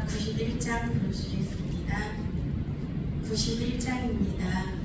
91장 보시겠습니다. 91장입니다.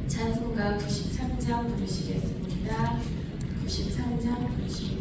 찬송가 93장 부르시겠습니다. 93장 부르시겠습니다.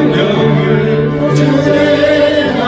명령을 주내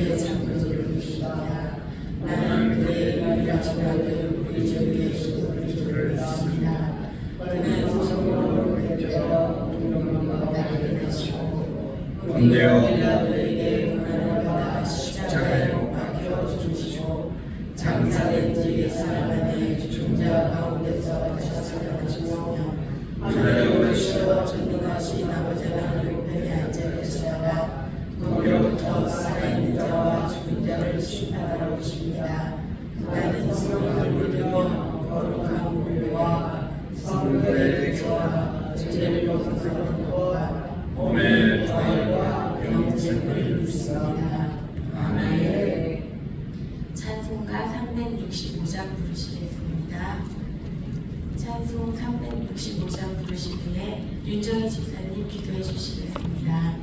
그의 장로들을 부르시다. 나는 그의 유일하신 아들 우리 주 예수 그리스도를 믿습니다. 그는 소성으로 그리스도여 운명과 나에게 하시고 우리가 그에게 고난을 받아 십자가에 못 박혀 죽으시고 장사된 지 사흘 만에 죽은 자 가운데서 다시 살아나셨으며 하늘에 오르시어 전능하신 아버지 하나님 우편에 앉아 계시다가 거기로부터 살아있는 자와 죽은 자를 심판하러 오십니다. 나는 성령을 믿으며 거룩한 공교와 성도의 대처와 죄를 용서하는 것과 몸의 부활과 영생을 믿습니다. 아멘. 찬송가 365장 부르시겠습니다. 찬송 365장 부르실 때에 윤정희 집사님 기도해 주시겠습니다.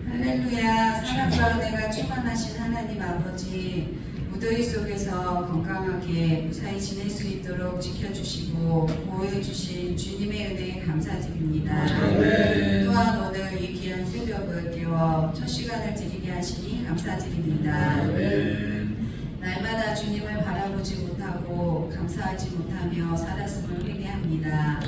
할렐루야. 사랑과 은혜가 충만하신 하나님 아버지, 무더위 속에서 건강하게 무사히 지낼 수 있도록 지켜주시고 보호해주신 주님의 은혜에 감사드립니다. 또한 오늘 이 귀한 새벽을 깨워 첫 시간을 드리게 하시니 감사드립니다. 날마다 주님을 바라보지 못하고 감사하지 못하며 살았음을 회개합니다.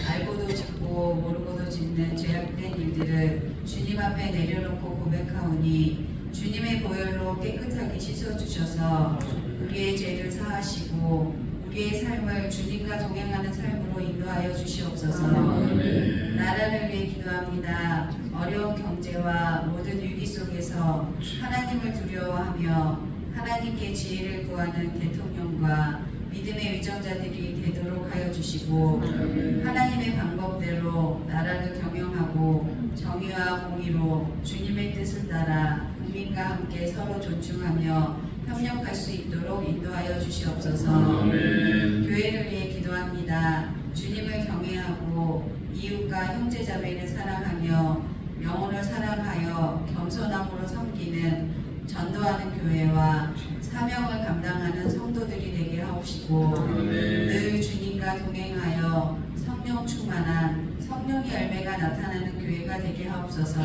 알고도 짓고 모르고도 짓는 죄악된 일들을 주님 앞에 내려놓고 고백하오니 주님의 보혈로 깨끗하게 씻어주셔서 우리의 죄를 사하시고 우리의 삶을 주님과 동행하는 삶으로 인도하여 주시옵소서. 나라를 위해 기도합니다. 어려운 경제와 모든 위기 속에서 하나님을 두려워하며 하나님께 지혜를 구하는 대통령과 믿음의 위정자들이 되도록 하여 주시고 하나님의 방법대로 나라를 경영하고 정의와 공의로 주님의 뜻을 따라 국민과 함께 서로 존중하며 협력할 수 있도록 인도하여 주시옵소서. 교회를 위해 기도합니다. 주님을 경외하고 이웃과 형제자매를 사랑하며 영혼을 사랑하여 겸손함으로 섬기는 전도하는 교회와 사명을 감당하는 성도들이 되게 하옵시고 늘 주님과 동행하여 성령 충만한 성령의 열매가 나타나는 교회가 되게 하옵소서.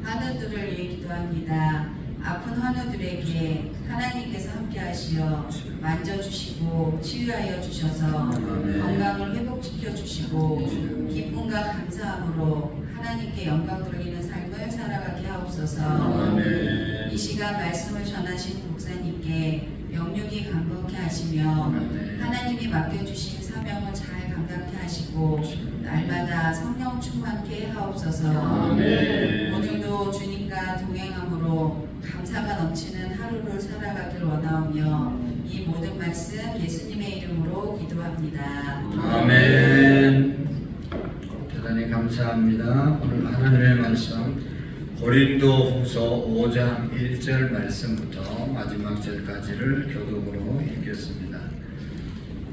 환우들을 위해 기도합니다. 아픈 환우들에게 하나님께서 함께하시어 만져주시고 치유하여 주셔서 건강을 회복시켜 주시고 기쁨과 감사함으로 하나님께 영광 돌리는 삶을 살아가게 하옵소서. 이 시간 말씀을 전하신 목사님께 영육이 강건케 하시며 하나님이 맡겨주신 사명을 잘 감당케 하시고 날마다 성령 충만케 하옵소서. 오늘도 주님과 동행함으로 감사가 넘치는 하루를 살아가길 원하오며 이 모든 말씀 예수님의 이름으로 기도합니다. 아멘. 대단히 감사합니다. 오늘 하나님의 말씀 고린도후서 5장 1절 말씀부터 마지막 절까지를 교독으로 읽겠습니다.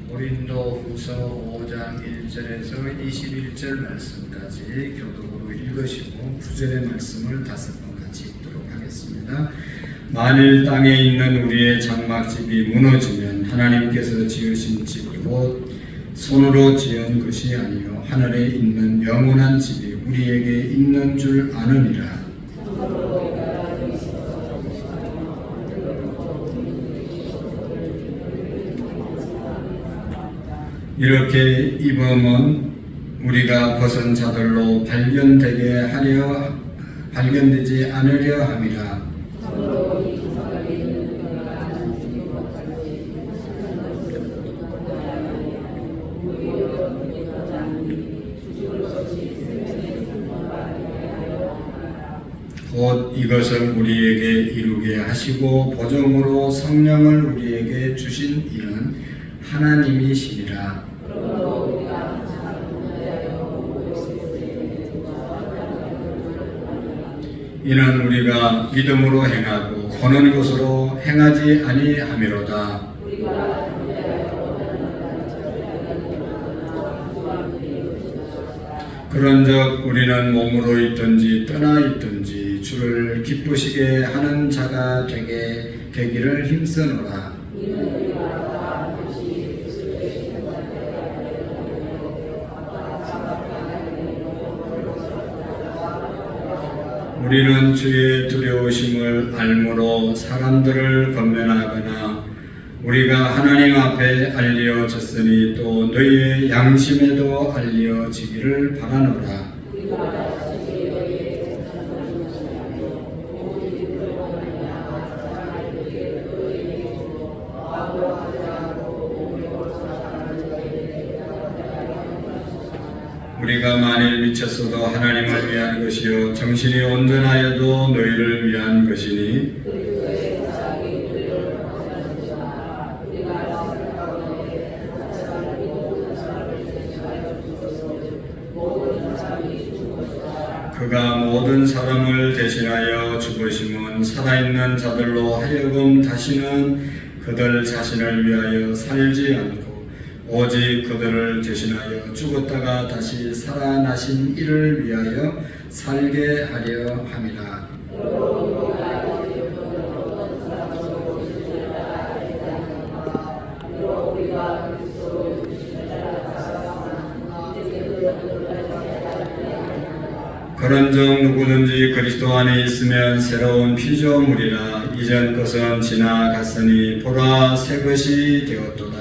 고린도후서 5장 1절에서 21절 말씀까지 교독으로 읽으시고 9절의 말씀을 5번 같이 읽도록 하겠습니다. 만일 땅에 있는 우리의 장막집이 무너지면 하나님께서 지으신 집 곧 손으로 지은 것이 아니요 하늘에 있는 영원한 집이 우리에게 있는 줄 아느니라. 이렇게 입음은 우리가 벗은 자들로 발견되지 않으려 함이라. 곧 이것을 우리에게 이루게 하시고 보정으로 성령을 우리에게 주신 이는 하나님이시니라. 이는 우리가 믿음으로 행하고 보는 것으로 행하지 아니함이로다. 그런즉 우리는 몸으로 있든지 떠나 있든지 주를 기쁘시게 하는 자가 되기를 힘쓰노라. 우리는 주의 두려우심을 알므로 사람들을 권면하거나 우리가 하나님 앞에 알려졌으니 또 너희의 양심에도 알려지기를 바라노라. 우리가 만일 미쳤어도 하나님을 위한 것이요 정신이 온전하여도 너희를 위한 것이니 그가 모든 사람을 대신하여 죽으심은 살아있는 자들로 하여금 다시는 그들 자신을 위하여 살지 않고 오직 그들을 대신하여 죽었다가 다시 살아나신 이를 위하여 살게 하려 함이라. 그런즉 누구든지 그리스도 안에 있으면 새로운 피조물이라. 이전 것은 지나갔으니 보라 새 것이 되었도다.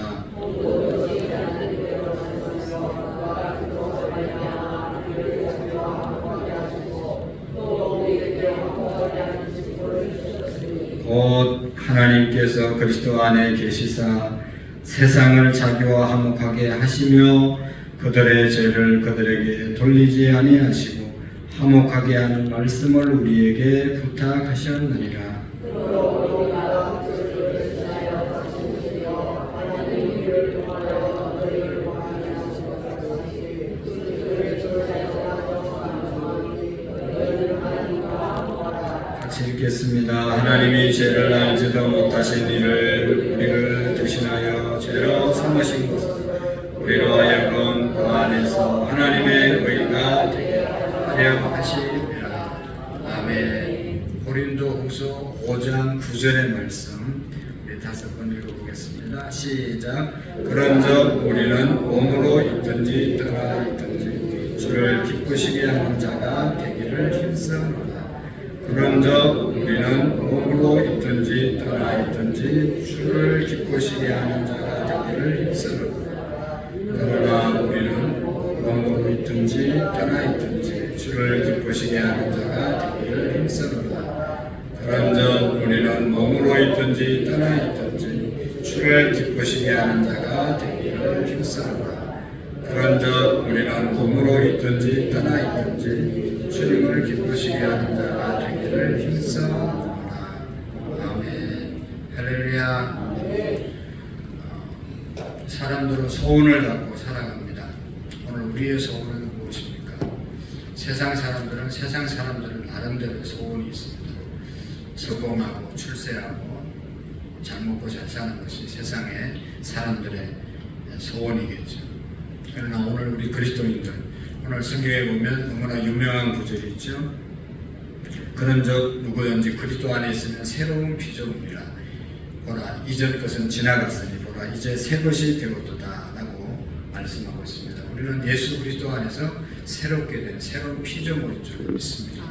곧 하나님께서 그리스도 안에 계시사 세상을 자기와 화목하게 하시며 그들의 죄를 그들에게 돌리지 아니하시고 화목하게 하는 말씀을 우리에게 부탁하셨느니라. 같이 읽겠습니다. 하나님이 죄를 알지도 못하신 이를 우리를 대신하여 죄로 삼으신 것은 우리로 하여금 그 안에서 하나님의 의가 되게 하려 하심이라. 아멘. 고린도후서 9절의 말씀 우리 5번 읽어보겠습니다. 시작. 그런즉 우리는 몸으로 있든지 떠나 있든지 주를 기쁘시게 하는 자가 되기를 힘쓰노라. 그런즉 우리는 몸으로 있든지 떠나 있든지 주를 기쁘시게 하는 자가 되기를 힘쓰노라. 그러나 우리는 몸으로 있든지 떠나 있든지 주를 기쁘시게 하는 자가 되기를 힘쓰노라. 그런즉 우리는 몸으로 있든지 떠나 있든지 주를 기쁘시게 하는 자가 되기를 힘쓰노라. 그런즉 우리는 몸으로 있든지 떠나 있든지 주님을 기쁘시게 하는 자가 되기를 힘쓰노라. 아멘. 할렐루야. 사람들은 소원을 갖고 살아갑니다. 오늘 우리의 소원은 무엇입니까? 세상 사람들은 나름대로 소원이 있습니다. 성공하고 출세하고 잘 먹고 잘 사는 것이 세상의 사람들의 소원이겠죠. 그러나 오늘 우리 그리스도인들, 오늘 성경에 보면 너무나 유명한 구절이 있죠. 그런즉 누구든지 그리스도 안에 있으면 새로운 피조물이라. 보라 이전 것은 지나갔으니 보라 이제 새 것이 되었도다 라고 말씀하고 있습니다. 우리는 예수 그리스도 안에서 새롭게 된 새로운 피조물인 줄 믿습니다.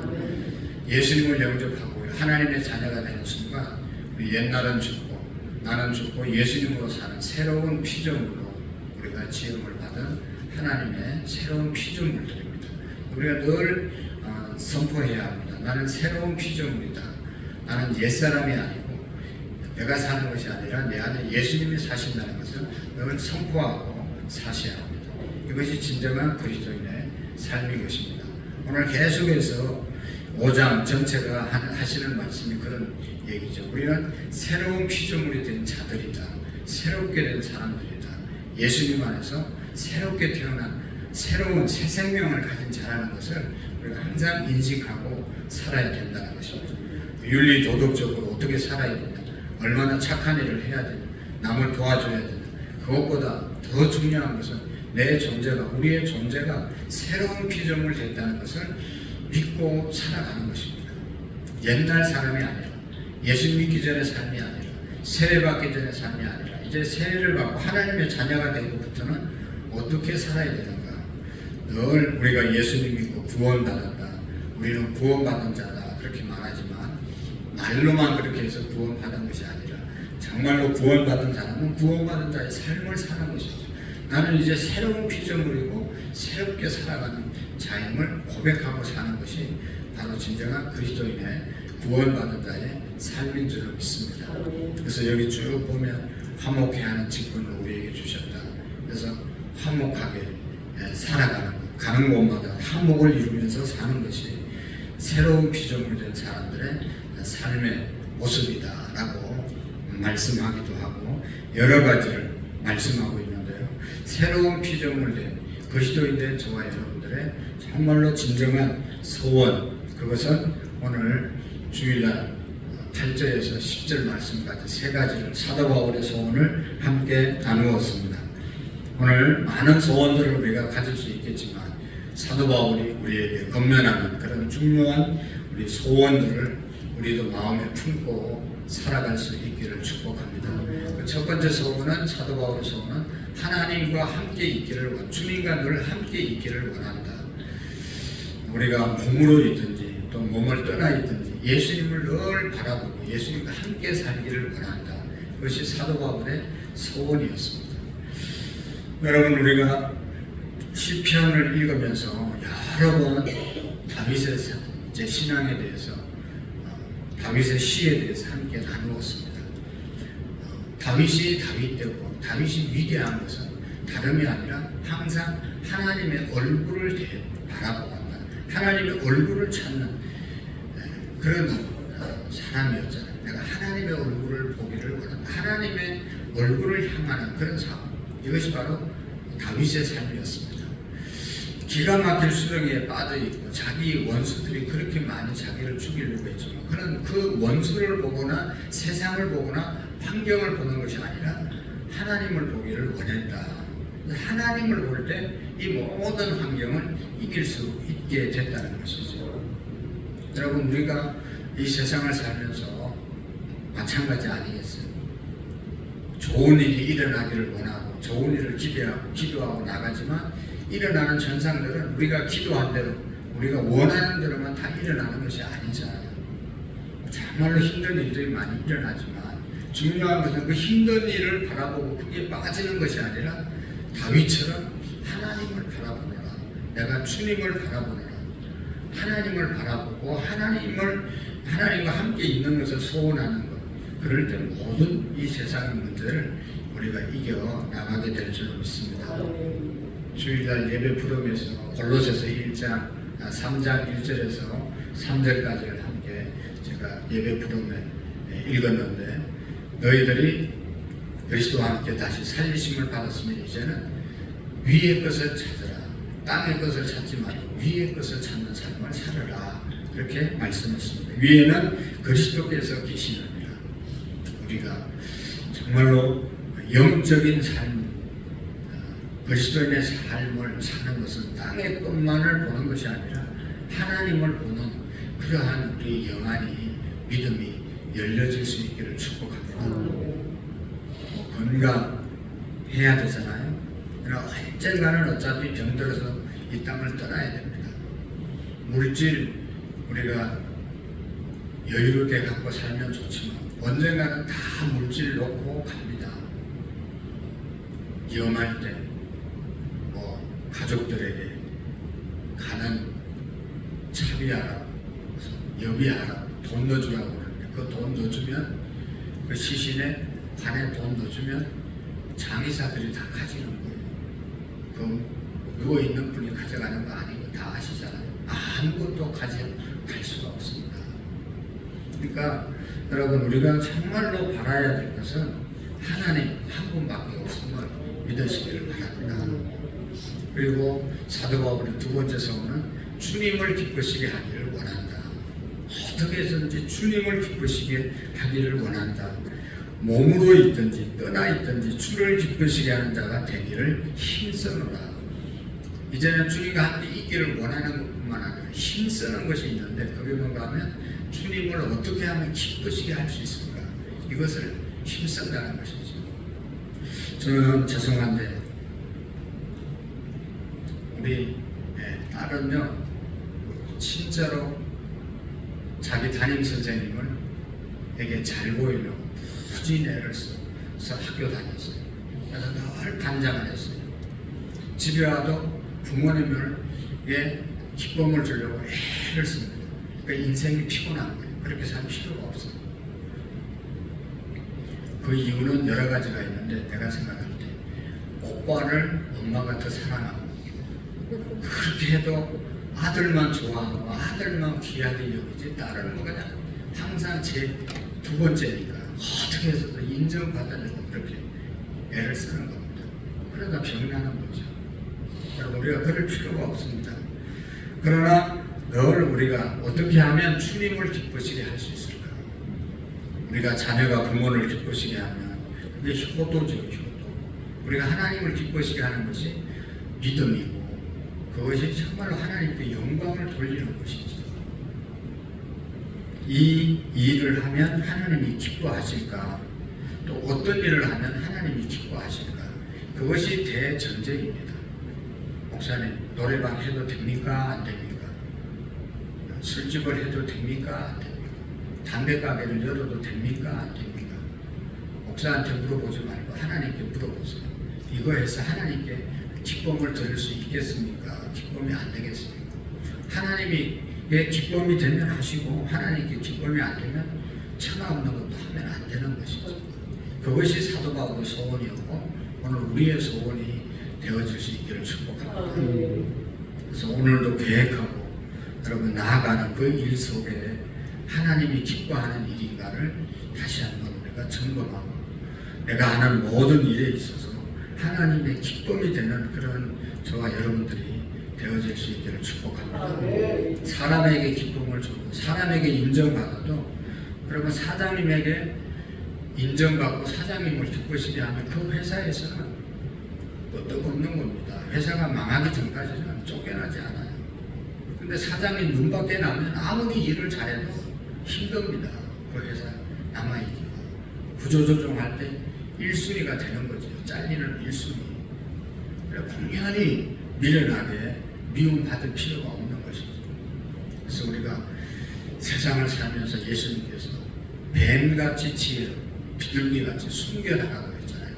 예수님을 영접하고 하나님의 자녀가 되는 순간 우리 옛날은 죽고 나는 죽고 예수님으로 사는 새로운 피조물로 우리가 지음을 받은 하나님의 새로운 피조물들입니다. 우리가 늘 선포해야 합니다. 나는 새로운 피조물이다. 나는 옛사람이 아니고 내가 사는 것이 아니라 내 안에 예수님이 사신다는 것을 늘 선포하고 사셔야 합니다. 이것이 진정한 그리스도인의 삶인 것입니다. 오늘 계속해서 5장 전체가 하시는 말씀이 그런 얘기죠. 우리는 새로운 피조물이 된 자들이다. 새롭게 된 사람들이다. 예수님 안에서 새롭게 태어난 새로운 새 생명을 가진 자라는 것을 우리가 항상 인식하고 살아야 된다는 것입니다. 윤리 도덕적으로 어떻게 살아야 되냐, 얼마나 착한 일을 해야 되냐, 남을 도와줘야 되냐, 그것보다 더 중요한 것은 내 존재가, 우리의 존재가 새로운 피조물 됐다는 것을 믿고 살아가는 것입니다. 옛날 사람이 아니라, 예수 믿기 전의 삶이 아니라, 세례받기 전의 삶이 아니라, 이제 세례를 받고 하나님의 자녀가 되고부터는 어떻게 살아야 되는가? 늘 우리가 예수님 믿고 구원받았다, 우리는 구원받은 자다 그렇게 말하지만 말로만 그렇게 해서 구원받은 것이 아니라 정말로 구원받은 사람은 구원받은 자의 삶을 사는 것이죠. 나는 이제 새로운 피조물이고 새롭게 살아가는 자임을 고백하고 사는 것이 바로 진정한 그리스도인의 구원받은 자의 삶인 줄을 믿습니다. 그래서 여기 쭉 보면 화목해 하는 직분을 우리에게 주셨다. 그래서 화목하게 살아가는 것, 가는 곳마다 화목을 이루면서 사는 것이 새로운 피조물 된 사람들의 삶의 모습이다 라고 말씀하기도 하고 여러 가지를 말씀하고 있는데요. 새로운 피조물 된 그리스도인 된 저와 여러분들의 정말로 진정한 소원, 그것은 오늘 주일날 8절에서 10절 말씀까지 세 가지를 사도 바울의 소원을 함께 나누었습니다. 오늘 많은 소원들을 우리가 가질 수 있겠지만 사도 바울이 우리에게 건면하는 그런 중요한 우리 소원들을 우리도 마음에 품고 살아갈 수 있기를 축복합니다. 첫 번째 소원은, 사도 바울의 소원은 하나님과 함께 있기를 원, 주님과 늘 함께 있기를 원한다. 우리가 몸으로 있든지 또 몸을 떠나 있든지 예수님을 늘 바라보고 예수님과 함께 살기를 원한다. 그것이 사도 바울의 소원이었습니다. 여러분, 우리가 시편을 읽으면서 여러 번 다윗의 제 신앙에 대해서, 다윗의 시에 대해서 함께 나누었습니다. 다윗이 다윗되고 다윗이 위대한 것은 다름이 아니라 항상 하나님의 얼굴을 바라보고 한다. 하나님의 얼굴을 찾는 그런 사람이었잖아요. 내가 하나님의 얼굴을 보기를 원한다. 하나님의 얼굴을 향하는 그런 삶. 이것이 바로 다윗의 삶이었습니다. 기가 막힐 수렁에 빠져있고 자기 원수들이 그렇게 많이 자기를 죽이려고 했지만 그는 그 원수를 보거나 세상을 보거나 환경을 보는 것이 아니라 하나님을 보기를 원했다. 하나님을 볼 때 이 모든 환경을 이길 수 있게 됐다는 것이죠. 여러분, 우리가 이 세상을 살면서 마찬가지 아니겠어요? 좋은 일이 일어나기를 원하고 좋은 일을 기도하고 나가지만 일어나는 현상들은 우리가 기도한 대로 우리가 원하는 대로만 다 일어나는 것이 아니잖아요. 정말로 힘든 일들이 많이 일어나지만 중요한 것은 그 힘든 일을 바라보고 그게 빠지는 것이 아니라 다윗처럼 하나님을 바라보느라, 내가 주님을 바라보느라, 하나님을 바라보고 하나님과 함께 있는 것을 소원하는 것, 그럴 때 모든 이 세상의 문제를 우리가 이겨 나가게 될 줄 믿습니다. 주일날 예배 부름에서 골로새서 3장 1절에서 3절까지를 함께 제가 예배 부름에 읽었는데, 너희들이 그리스도와 함께 다시 살리심을 받았으면 이제는 위의 것을 찾으라. 땅의 것을 찾지 말고 위의 것을 찾는 삶을 살아라. 그렇게 말씀했습니다. 위에는 그리스도께서 계시느니라. 우리가 정말로 영적인 삶, 그리스도인의 삶을 사는 것은 땅의 것만을 보는 것이 아니라 하나님을 보는 그러한 우리 영안이, 믿음이 열려질 수 있기를 축복합니다. 건강해야 되잖아요. 그러나 언젠가는 어차피 병들어서 이 땅을 떠나야 됩니다. 물질 우리가 여유롭게 갖고 살면 좋지만 언젠가는 다 물질 놓고 갑니다. 위험할 때 가족들에게 가는 차비하라고, 여비하라고 돈 넣어주라고 그러는데 그 돈 넣어주면, 그 시신에 관에 돈 넣어주면 장의사들이 다 가지는 거예요. 그럼 누워있는 분이 가져가는 거 아니고 다 아시잖아요. 아무것도 가져갈 수가 없습니다. 그러니까 여러분, 우리가 정말로 바라야 될 것은 하나님 한 분밖에 없음을 믿으시기를 바랍니다. 그리고 사도 바울의 두 번째 서문은 주님을 기쁘시게 하기를 원한다. 어떻게 해서든지 주님을 기쁘시게 하기를 원한다. 몸으로 있든지 떠나 있든지 주를 기쁘시게 하는 자가 되기를 힘쓰노라. 이제는 주님과 함께 있기를 원하는 것뿐만 아니라 힘쓰는 것이 있는데, 그게 뭔가 하면 주님을 어떻게 하면 기쁘시게 할 수 있을까, 이것을 힘쓴다는 것이죠. 저는 죄송한데 우리 딸은요, 진짜로 자기 담임 선생님을 되게 잘 보이려고 굳이 애를 써서 학교 다녔어요. 그래서 늘 간장을 했어요. 집에 와도 부모님을 기쁨을 주려고 애를 씁니다. 그러니까 인생이 피곤한 거예요. 그렇게 살 필요가 없어요. 그 이유는 여러 가지가 있는데, 내가 생각할 때 오빠를 엄마가 더 사랑하고, 그렇게 해도 아들만 좋아하고 아들만 귀하게 여기지 딸은 뭐 그냥 항상 제 두 번째니까 어떻게 해서도 인정받으려고 그렇게 애를 쓰는 겁니다. 그러다 병나는 거죠. 여러분, 우리가 그럴 필요가 없습니다. 그러나 늘 우리가 어떻게 하면 주님을 기쁘시게 할 수 있을까? 우리가 자녀가 부모를 기쁘시게 하면 그게 효도죠, 효도. 우리가 하나님을 기쁘시게 하는 것이 믿음이고, 그것이 정말로 하나님께 영광을 돌리는 것이죠. 이 일을 하면 하나님이 기뻐하실까? 또 어떤 일을 하면 하나님이 기뻐하실까? 그것이 대전제입니다. 목사님, 노래방 해도 됩니까? 안 됩니까? 술집을 해도 됩니까? 안 됩니까? 담배 가게를 열어도 됩니까? 안 됩니까? 목사한테 물어보지 말고 하나님께 물어보세요. 이거 해서 하나님께 기쁨을 드릴 수 있겠습니까? 기쁨이 안 되겠습니까? 하나님이 기쁨이 되면 하시고, 하나님께 기쁨이 안 되면 천하 없는 것도 하면 안 되는 것이죠. 그것이 사도 바울의 소원이었고, 오늘 우리의 소원이 되어질 수 있기를 축복합니다. 그래서 오늘도 계획하고 여러분 나아가는 그 일 속에 하나님이 기뻐하는 일인가를 다시 한번 우리가 점검하고, 내가 하는 모든 일에 있어서 하나님의 기쁨이 되는 그런 저와 여러분들이 되어질 수 있기를 축복합니다. 사람에게 기쁨을 주고 사람에게 인정받아도, 그러면 사장님에게 인정받고 사장님을 기쁘시게 하면 그 회사에서는 끄떡없는 겁니다. 회사가 망하기 전까지는 쫓겨나지 않아요. 근데 사장님 눈 밖에 나면 아무리 일을 잘해도 힘듭니다. 그 회사 남아있기가. 구조조정할 때 1순위가 되는 거죠. 잘리는 1순위. 공연히 미련하게 미움받을 필요가 없는 것이죠. 그래서 우리가 세상을 살면서 예수님께서 뱀같이 지혜, 비둘기같이 숨겨나가고 있잖아요.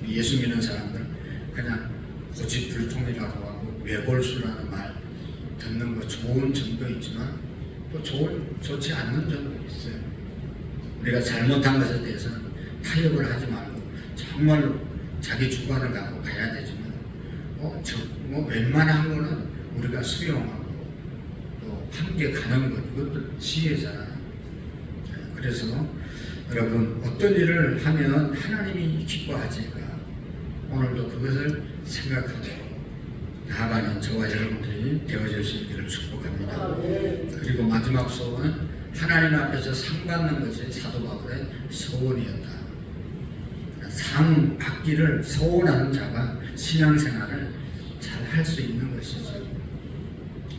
예수 믿는 사람들 그냥 고집불통이라고 하고 외골수라는 말 듣는 거 좋은 점도 있지만 또 좋지 않는 점도 있어요. 우리가 잘못한 것에 대해서는 타협을 하지 말고 정말로 자기 주관을 갖고 가야 되지만 웬만한 거는 우리가 수용하고 또 함께 가는 것, 이것도 지혜잖아요. 그래서 여러분 어떤 일을 하면 하나님이 기뻐하실까? 오늘도 그것을 생각하고 나아가는 저와 여러분들이 되어질 수 있기를 축복합니다. 그리고 마지막 소원은 하나님 앞에서 상 받는 것이 사도 바울의 소원이었다. 상 받기를 소원하는 자가 신앙생활을 잘 할 수 있는 것이죠.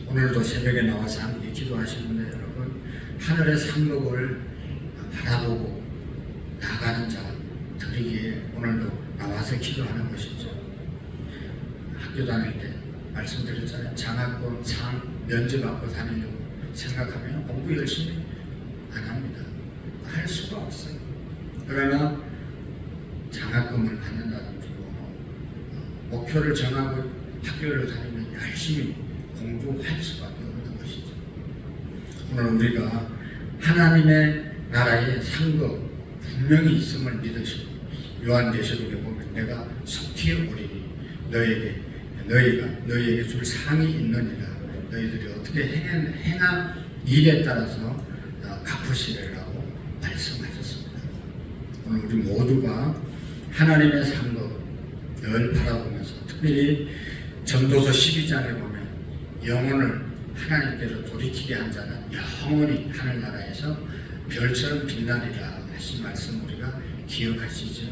오늘도 새벽에 나와서 함께 기도하시는데 여러분 하늘의 상급을 바라보고 나가는 자들이기에 오늘도 나와서 기도하는 것이죠. 학교 다닐 때 말씀드렸잖아요. 장학금, 상, 면접 받고 다니려고 생각하면 공부 열심히 안 합니다. 할 수가 없어요. 그러나 장학금을 받는다든지 목표를 정하고 학교를 다니면 열심히 공부할 수밖에 없는 것이죠. 오늘 우리가 하나님의 나라의 상급 분명히 있음을 믿으시고 요한계시록에 보면 내가 속히 오리니 너희에게 줄 상이 있느니라. 너희들이 어떻게 행한 일에 따라서 갚으시리라고 말씀하셨습니다. 오늘 우리 모두가 하나님의 상급 늘 바라보면서 특별히 전도서 12장에 보면 영혼을 하나님께로 돌이키게 한 자는 영원히 하늘나라에서 별처럼 빛나리라 하신 말씀 우리가 기억하시죠.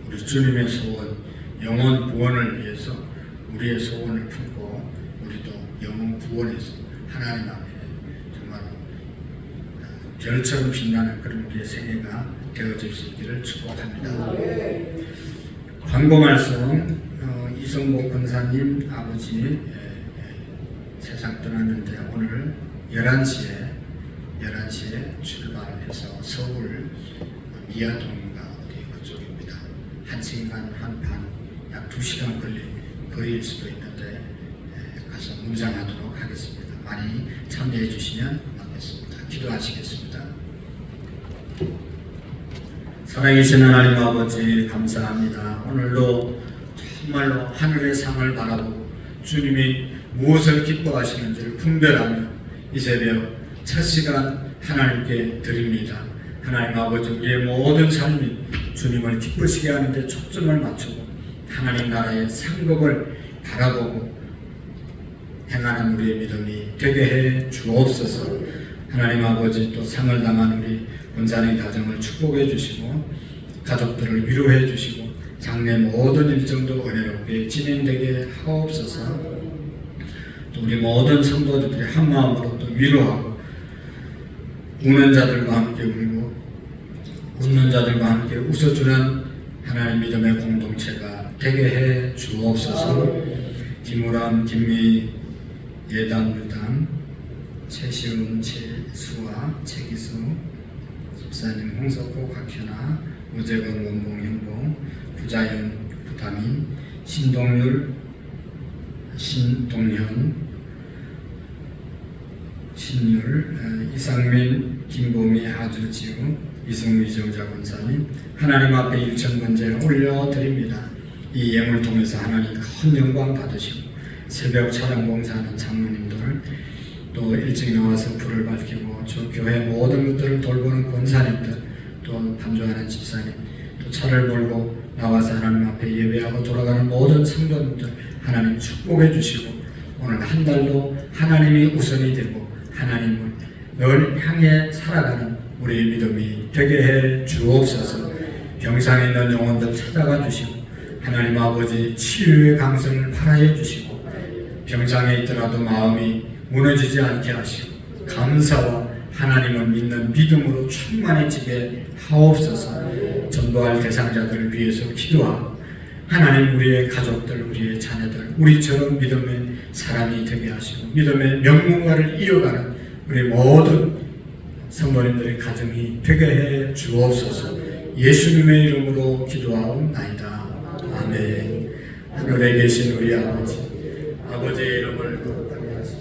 우리 주님의 소원, 영혼 구원을 위해서 우리의 소원을 품고 우리도 영혼 구원에서 하나님 앞에 정말 별처럼 빛나는 그런 우리의 생애가 되어질 수 있기를 축복합니다. 광고 말씀 이성복 권사님 아버지 세상 떠났는데 오늘 11시에 출발해서 서울 미아동인가 어디 그쪽입니다. 1시간 한 반, 약 2시간 거리일 수도 있는데 가서 묵상하도록 하겠습니다. 많이 참여해 주시면 고맙겠습니다. 기도하시겠습니다. 살아계신 하나님 아버지 감사합니다. 오늘도 정말로 하늘의 상을 바라보고 주님이 무엇을 기뻐하시는지를 분별하며 이 새벽 첫 시간 하나님께 드립니다. 하나님 아버지 우리의 모든 삶이 주님을 기쁘시게 하는데 초점을 맞추고 하나님 나라의 상급을 바라보고 행하는 우리의 믿음이 되게 해 주옵소서. 하나님 아버지 또 상을 당한 우리 권사님 가정을 축복해 주시고 가족들을 위로해 주시고 장래 모든 일정도 은혜롭게 진행되게 하옵소서. 또 우리 모든 성도들이 한 마음으로 또 위로하고 우는 자들과 함께 울고 웃는 자들과 함께 웃어주는 하나님 믿음의 공동체가 되게 해 주옵소서. 김우람, 김미, 예단, 유단, 최시훈, 최수아, 최기수, 집사님 홍석호, 곽현아, 우재건, 원봉, 현봉, 구자연, 구다민, 신동률, 신동현, 신율, 이상민, 김보미, 하주지우, 이승우, 이정자 권사님 하나님 앞에 일천번제를 올려드립니다. 이 예물을 통해서 하나님 큰 영광 받으시고 새벽 찬양 봉사하는 장로님들 또 일찍 나와서 불을 밝히고 저 교회 모든 것들을 돌보는 권사님들 또 반주하는 집사님 또 차를 몰고 나와서 하나님 앞에 예배하고 돌아가는 모든 성도님들 하나님 축복해 주시고 오늘 한 달도 하나님이 우선이 되고 하나님을 늘 향해 살아가는 우리의 믿음이 되게 해 주옵소서. 병상에 있는 영혼들 찾아가 주시고 하나님 아버지 치유의 강성을 발하여 주시고 병상에 있더라도 마음이 무너지지 않게 하시고 감사와 하나님을 믿는 믿음으로 충만해지게 하옵소서. 전도할 대상자들을 위해서 기도하고 하나님 우리의 가족들, 우리의 자녀들, 우리처럼 믿음의 사람이 되게 하시고 믿음의 명문가를 이어가는 우리 모든 성도님들의 가정이 되게 해 주옵소서. 예수님의 이름으로 기도하옵나이다. 아멘. 하늘에 계신 우리 아버지, 아버지의 이름을 거룩하게 하시며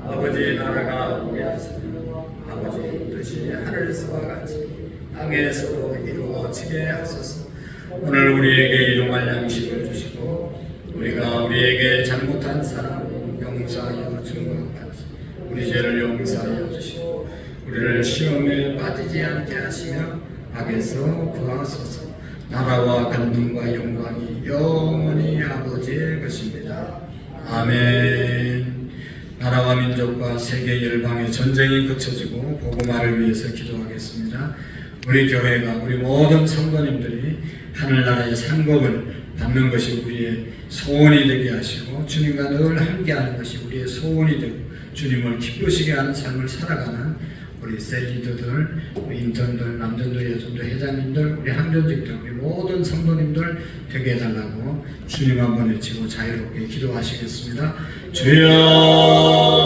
아버지의 나라가 오게 하시며 아버지의 뜻이 하늘에서와 같이 땅에서도 이루어지게 하소서. 오늘 우리에게 일용할 양식을 주시고 우리가 우리에게 잘못한 사람 용서하여 준 것 같이 우리 죄를 용서하여 주시고 우리를 시험에 빠지지 않게 하시며 악에서 구하소서. 나라와 권능과 영광이 영원히 아버지의 것입니다. 아멘. 나라와 민족과 세계 열방의 전쟁이 그쳐지고 복음화를 위해서 기도하겠습니다. 우리 교회가 우리 모든 성도님들이 하늘나라의 상급을 받는 것이 우리의 소원이 되게 하시고 주님과 늘 함께하는 것이 우리의 소원이 되고 주님을 기쁘시게 하는 삶을 살아가는 우리 셀리더들, 우리 인턴들, 남전도, 여전도, 회장님들, 우리 항전직들, 우리 모든 성도님들 되게 해달라고 주님 한번 외치고 자유롭게 기도하시겠습니다. 주여